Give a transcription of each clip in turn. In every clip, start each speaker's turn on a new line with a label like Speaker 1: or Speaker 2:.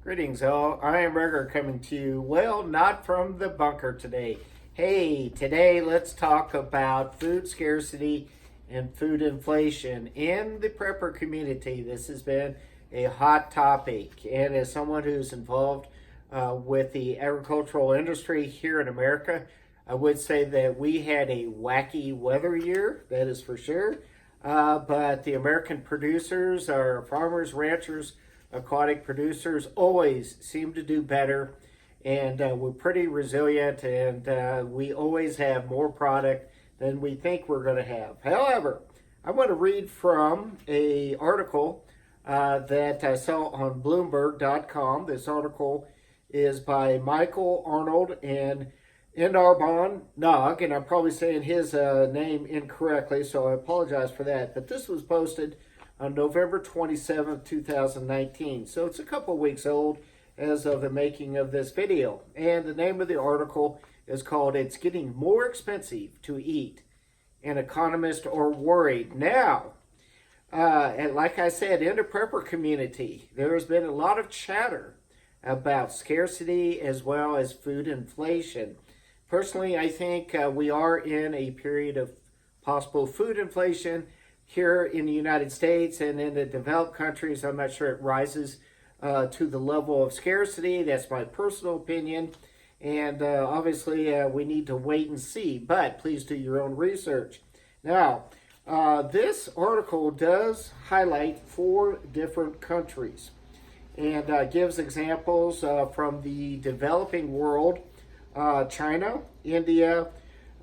Speaker 1: Greetings, all. I am Ruger coming to you, well, not from the bunker today. Hey, today let's talk about food scarcity and food inflation in the prepper community. This has been a hot topic, and as someone who's involved with the agricultural industry here in America, I would say that we had a wacky weather year, that is for sure. But the American producers, our farmers, ranchers, aquatic producers always seem to do better, and we're pretty resilient, and we always have more product than we think we're going to have. However, I want to read from a article that I saw on Bloomberg.com. This article is by Michael Arnold and Enarbon Nog, and I'm probably saying his name incorrectly, so I apologize for that. But this was posted on November 27th, 2019. So it's a couple weeks old as of the making of this video. And the name of the article is called "It's Getting More Expensive to Eat, and Economists Are Worried." Now, and like I said, in the prepper community, there has been a lot of chatter about scarcity as well as food inflation. Personally, I think we are in a period of possible food inflation here in the United States, and in the developed countries, I'm not sure it rises to the level of scarcity. That's my personal opinion. And obviously, we need to wait and see, but please do your own research. Now, this article does highlight 4 different countries and gives examples from the developing world: China, India,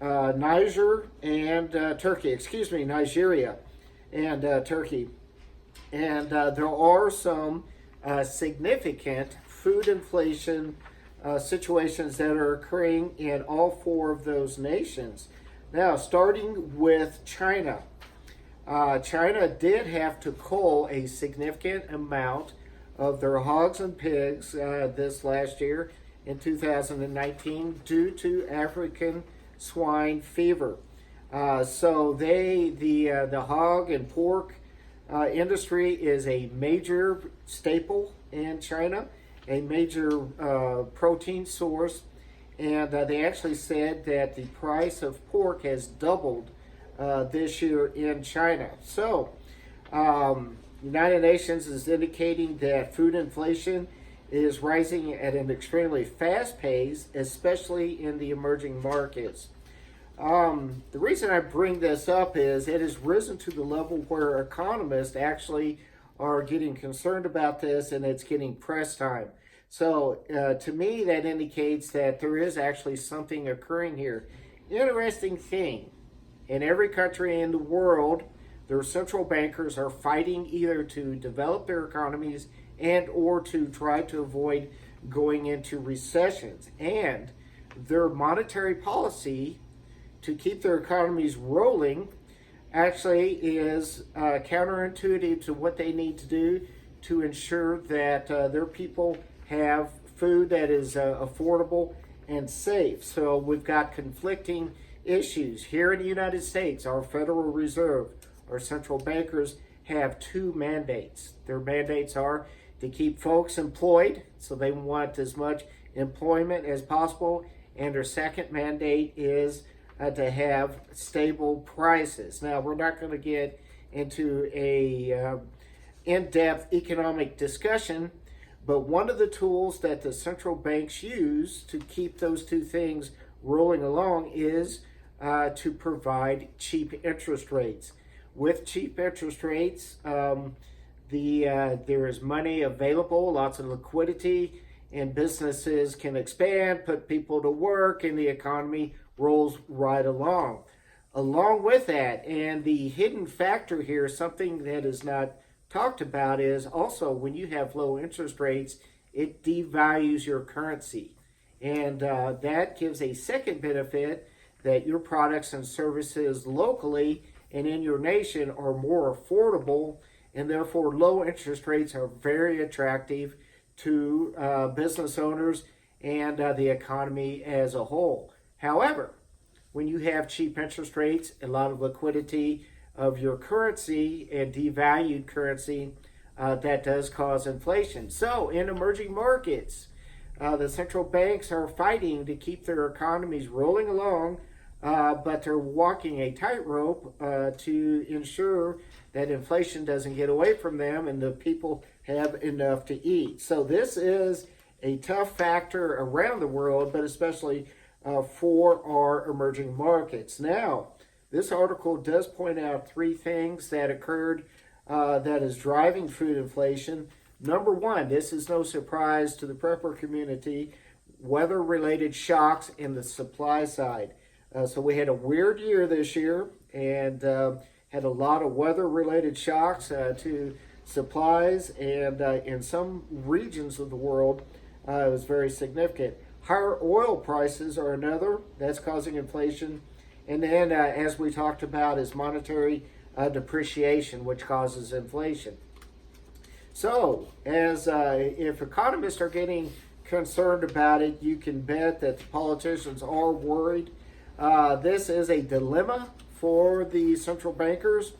Speaker 1: Niger, and Turkey. Nigeria and Turkey. And there are some significant food inflation situations that are occurring in all 4 of those nations. Now, starting with China. China did have to cull a significant amount of their hogs and pigs this last year in 2019 due to African swine fever. So the hog and pork industry is a major staple in China, a major protein source, and they actually said that the price of pork has doubled this year in China. So United Nations is indicating that food inflation is rising at an extremely fast pace, especially in the emerging markets. The reason I bring this up is it has risen to the level where economists actually are getting concerned about this, and it's getting press time. So to me, that indicates that there is actually something occurring here. Interesting thing, in every country in the world, their central bankers are fighting either to develop their economies and or to try to avoid going into recessions. And their monetary policy to keep their economies rolling actually is counterintuitive to what they need to do to ensure that their people have food that is affordable and safe. So we've got conflicting issues. Here in the United States, our Federal Reserve, our central bankers, have 2 mandates. Their mandates are to keep folks employed, so they want as much employment as possible, and their second mandate is to have stable prices. Now, we're not going to get into a in-depth economic discussion, but one of the tools that the central banks use to keep those 2 things rolling along is to provide cheap interest rates. With cheap interest rates, there is money available, lots of liquidity, and businesses can expand, put people to work, and the economy rolls right along. Along with that, and the hidden factor here, something that is not talked about, is also when you have low interest rates, it devalues your currency. And that gives a second benefit, that your products and services locally and in your nation are more affordable, and therefore low interest rates are very attractive to business owners and the economy as a whole. However, when you have cheap interest rates, a lot of liquidity of your currency and devalued currency, that does cause inflation. So in emerging markets, the central banks are fighting to keep their economies rolling along, but they're walking a tightrope to ensure that inflation doesn't get away from them and the people have enough to eat. So this is a tough factor around the world, but especially for our emerging markets. Now, this article does point out three things that occurred that is driving food inflation. Number one, this is no surprise to the prepper community, weather-related shocks in the supply side. So we had a weird year this year and had a lot of weather-related shocks to supplies, and in some regions of the world, it was very significant. Higher oil prices are another that's causing inflation. And then, as we talked about, is monetary depreciation, which causes inflation. So, as if economists are getting concerned about it, you can bet that the politicians are worried. This is a dilemma for the central bankers,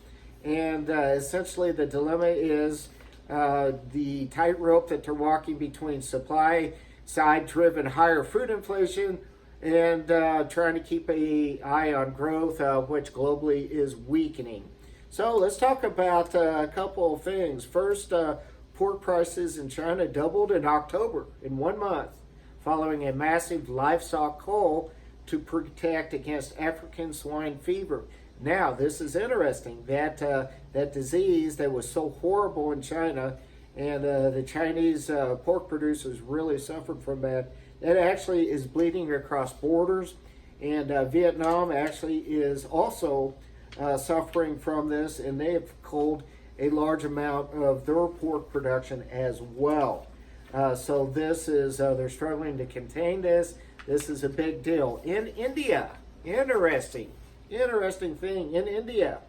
Speaker 1: and essentially the dilemma is the tightrope that they're walking between supply side driven higher food inflation and trying to keep an eye on growth, which globally is weakening. So let's talk about a couple of things. First, pork prices in China doubled in October in 1 month, following a massive livestock cull to protect against African swine fever. Now, this is interesting. That disease that was so horrible in China, and the Chinese pork producers really suffered from that. That actually is bleeding across borders, and Vietnam actually is also suffering from this, and they have culled a large amount of their pork production as well. So this is, they're struggling to contain this. This is a big deal. In India, interesting thing in India,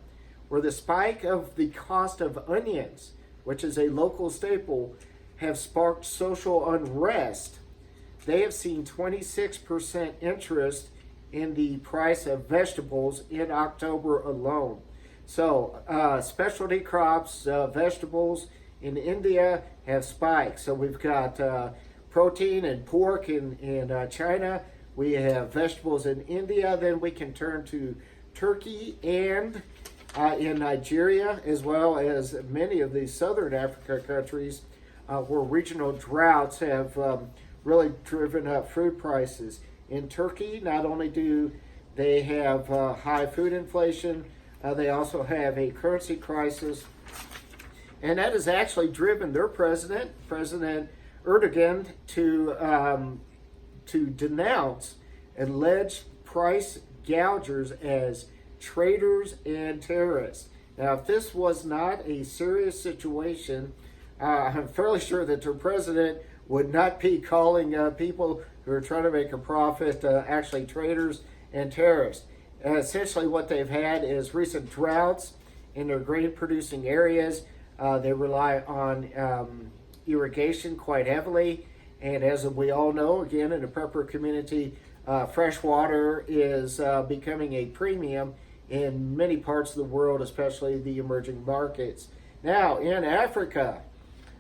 Speaker 1: where the spike of the cost of onions, which is a local staple, have sparked social unrest. They have seen 26% interest in the price of vegetables in October alone. So specialty crops, vegetables in India have spiked. So we've got protein and pork in China. We have vegetables in India. Then we can turn to Turkey and in Nigeria, as well as many of the southern Africa countries where regional droughts have really driven up food prices. In Turkey, not only do they have high food inflation, they also have a currency crisis, and that has actually driven their President Erdogan, to denounce alleged price gougers as traitors and terrorists. Now, if this was not a serious situation, I'm fairly sure that their president would not be calling people who are trying to make a profit actually traitors and terrorists. Essentially what they've had is recent droughts in their grain producing areas. They rely on irrigation quite heavily, and as we all know, again, in the prepper community, fresh water is becoming a premium in many parts of the world, especially the emerging markets. Now, in Africa,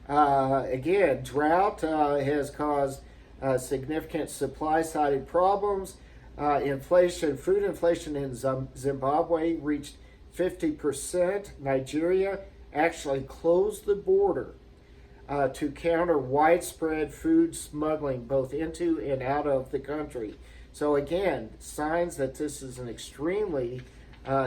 Speaker 1: again, drought has caused significant supply-side problems. Inflation, food inflation in Zimbabwe reached 50%. Nigeria actually closed the border to counter widespread food smuggling both into and out of the country. So again, signs that this is an extremely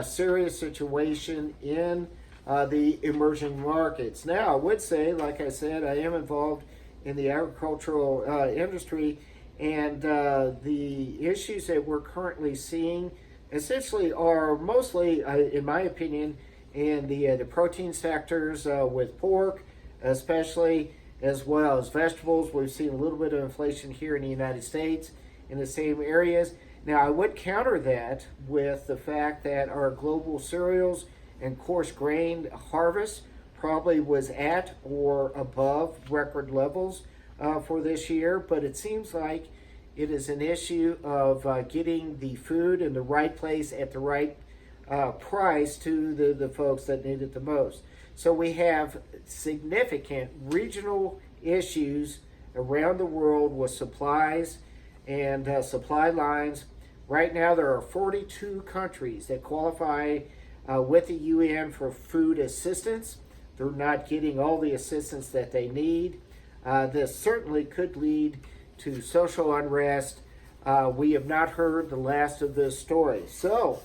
Speaker 1: serious situation in the emerging markets. Now, I would say, like I said, I am involved in the agricultural industry, and the issues that we're currently seeing essentially are mostly, in my opinion, in the protein sectors with pork, especially, as well as vegetables. We've seen a little bit of inflation here in the United States in the same areas. Now, I would counter that with the fact that our global cereals and coarse grain harvest probably was at or above record levels for this year, but it seems like it is an issue of getting the food in the right place at the right price to the folks that need it the most. So we have significant regional issues around the world with supplies and supply lines. Right now, there are 42 countries that qualify with the UN for food assistance. They're not getting all the assistance that they need. This certainly could lead to social unrest. We have not heard the last of this story. So,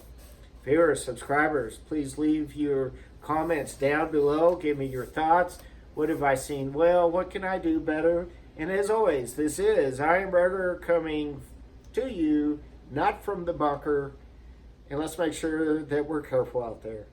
Speaker 1: viewers, subscribers, please leave your comments down below. Give me your thoughts. What have I seen well? What can I do better? And as always, this is Iron Burger coming to you, not from the bunker. And let's make sure that we're careful out there.